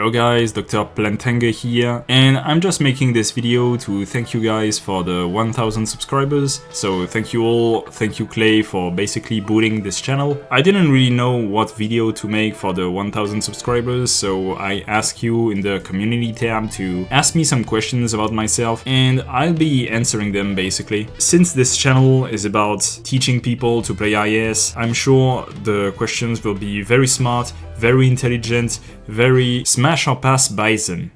Hello guys, Dr.Pitanger here, and I'm just making this video to thank you guys for the 1000 subscribers. So thank you all, thank you Clay for basically booting this channel. I didn't really know what video to make for the 1000 subscribers, so I asked you in the community tab to ask me some questions about myself, and I'll be answering them basically. Since this channel is about teaching people to play IS, I'm sure the questions will be very smart, very intelligent, very smash or pass bison.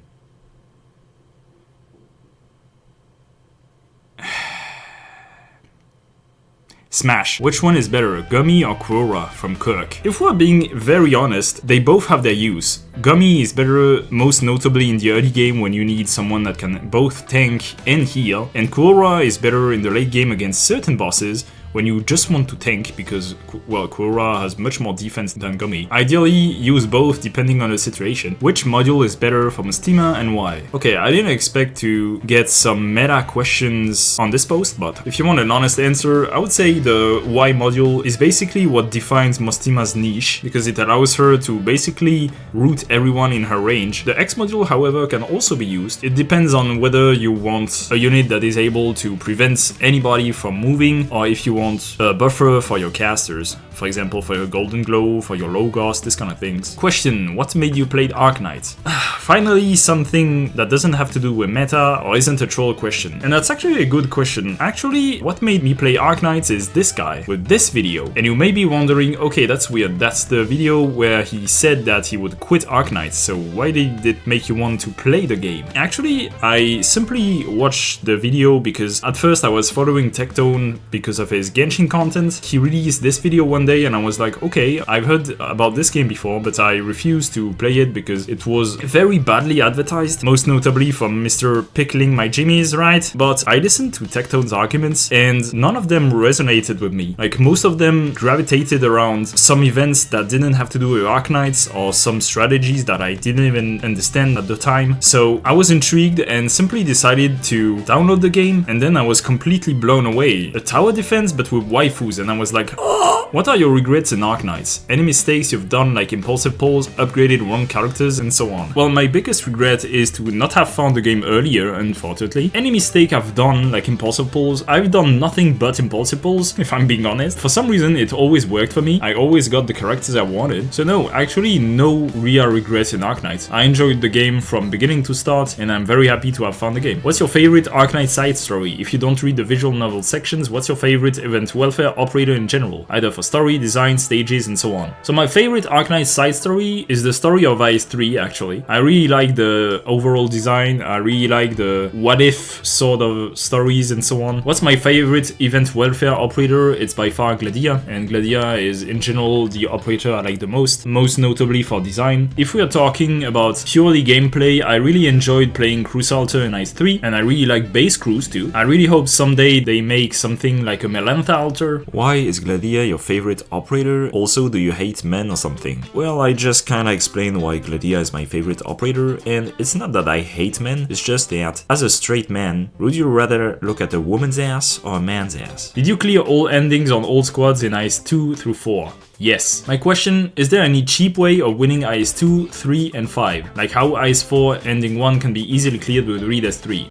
Smash. Which one is better, Gummy or Quora from Kirk? If we're being very honest, they both have their use. Gummy is better most notably in the early game when you need someone that can both tank and heal, and Quora is better in the late game against certain bosses when you just want to tank because, well, Quora has much more defense than Gummy. Ideally, use both depending on the situation. Which module is better for Mustima and why? Okay, I didn't expect to get some meta questions on this post, but if you want an honest answer, I would say the Y module is basically what defines Mustima's niche, because it allows her to basically root everyone in her range. The X module, however, can also be used. It depends on whether you want a unit that is able to prevent anybody from moving, or if you want a buffer for your casters, for example for your Golden Glow, for your Logos, this kind of things. Question: what made you play Arknights? Finally, something that doesn't have to do with meta or isn't a troll question. And that's actually a good question. Actually, what made me play Arknights is this guy with this video. And you may be wondering, okay, that's weird. That's the video where he said that he would quit Arknights, so why did it make you want to play the game? Actually, I simply watched the video because at first I was following Tectone because of his Genshin content. He released this video one day and I was like, okay, I've heard about this game before, but I refused to play it because it was very badly advertised, most notably from Mr. Pickling My Jimmies, right? But I listened to Tectone's arguments and none of them resonated with me. Like, most of them gravitated around some events that didn't have to do with Arknights or some strategies that I didn't even understand at the time. So I was intrigued and simply decided to download the game, and then I was completely blown away. A tower defense but with waifus, and I was like, oh! What are your regrets in Arknights? Any mistakes you've done, like impulsive pulls, upgraded wrong characters, and so on? Well, my biggest regret is to not have found the game earlier, unfortunately. Any mistake I've done, like impulsive pulls, I've done nothing but impulsive pulls, if I'm being honest. For some reason, it always worked for me. I always got the characters I wanted. So no, actually no real regrets in Arknights. I enjoyed the game from beginning to start, and I'm very happy to have found the game. What's your favorite Arknight side story? If you don't read the visual novel sections, what's your favorite event welfare operator in general? Either for story, design, stages, and so on. So my favorite Arknight side story is the story of IS-3, actually. I really like the overall design, I really like the what-if sort of stories and so on. What's my favorite event welfare operator? It's by far Gladia, and Gladia is in general the operator I like the most notably for design. If we are talking about purely gameplay, I really enjoyed playing Cruise Alter in IS-3, and I really like Base Cruise too. I really hope someday they make something like a Melantha Alter. Why is Gladia your favorite operator? Also, do you hate men or something? Well, I just kinda explained why Gladia is my favorite operator, and it's not that I hate men, it's just that, as a straight man, would you rather look at a woman's ass or a man's ass? Did you clear all endings on all squads in IS-2 through 4? Yes. My question: is there any cheap way of winning IS-2, 3, and 5? Like how IS-4 ending 1 can be easily cleared with Read as 3?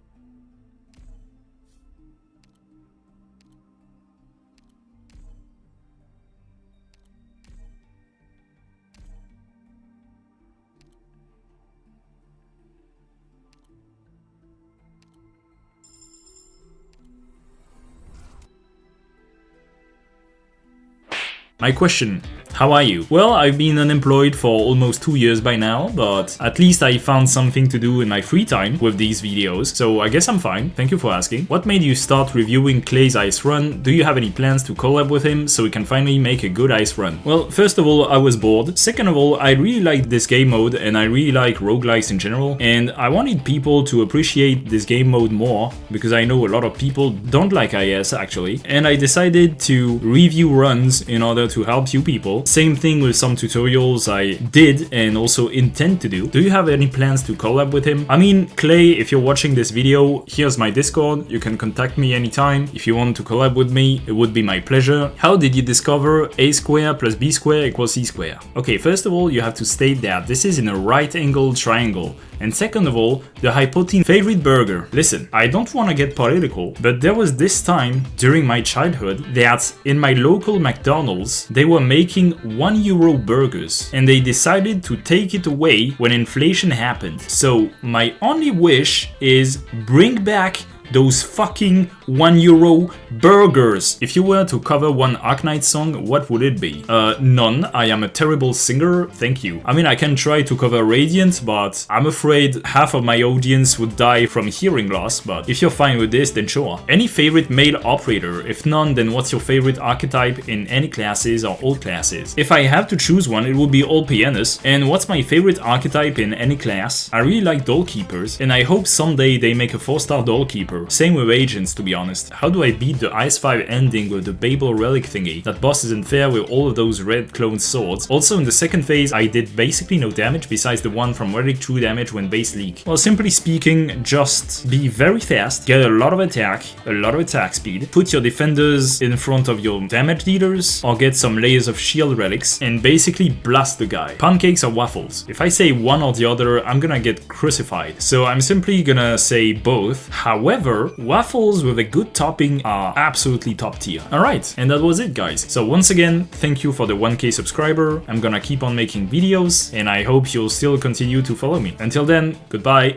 My question: how are you? Well, I've been unemployed for almost 2 years by now, but at least I found something to do in my free time with these videos, so I guess I'm fine. Thank you for asking. What made you start reviewing Clay's ice run? Do you have any plans to collab with him so we can finally make a good ice run? Well, first of all, I was bored. Second of all, I really like this game mode and I really like roguelikes in general, and I wanted people to appreciate this game mode more because I know a lot of people don't like IS actually, and I decided to review runs in order to help you people. Same thing with some tutorials I did and also intend to do. Do you have any plans to collab with him? I mean, Clay, if you're watching this video, here's my Discord. You can contact me anytime. If you want to collab with me, it would be my pleasure. How did you discover a square plus b square equals c square? Okay, first of all, you have to state that this is in a right-angled triangle. And second of all, the hypotenuse favorite burger. Listen, I don't want to get political, but there was this time during my childhood that in my local McDonald's, they were making €1 burgers and they decided to take it away when inflation happened. So my only wish is bring back those fucking €1 burgers. If you were to cover one Arknights song, what would it be? None. I am a terrible singer, thank you. I mean, I can try to cover Radiant, but I'm afraid half of my audience would die from hearing loss, but if you're fine with this, then sure. Any favorite male operator? If none, then what's your favorite archetype in any classes or all classes? If I have to choose one, it would be all pianists. And what's my favorite archetype in any class? I really like Dollkeepers, and I hope someday they make a 4-star Dollkeeper. Same with agents, to be honest. How do I beat the Ice 5 ending with the Babel relic thingy? That boss isn't fair with all of those red clone swords. Also in the second phase I did basically no damage besides the one from relic true damage when base leak. Well, simply speaking, just be very fast, get a lot of attack speed, put your defenders in front of your damage dealers, or get some layers of shield relics, and basically blast the guy. Pancakes or waffles? If I say one or the other, I'm gonna get crucified. So I'm simply gonna say both. However, waffles with a good topping are absolutely top tier. Alright, and that was it, guys. So once again, thank you for the 1K subscriber. I'm gonna keep on making videos, and I hope you'll still continue to follow me. Until then, goodbye.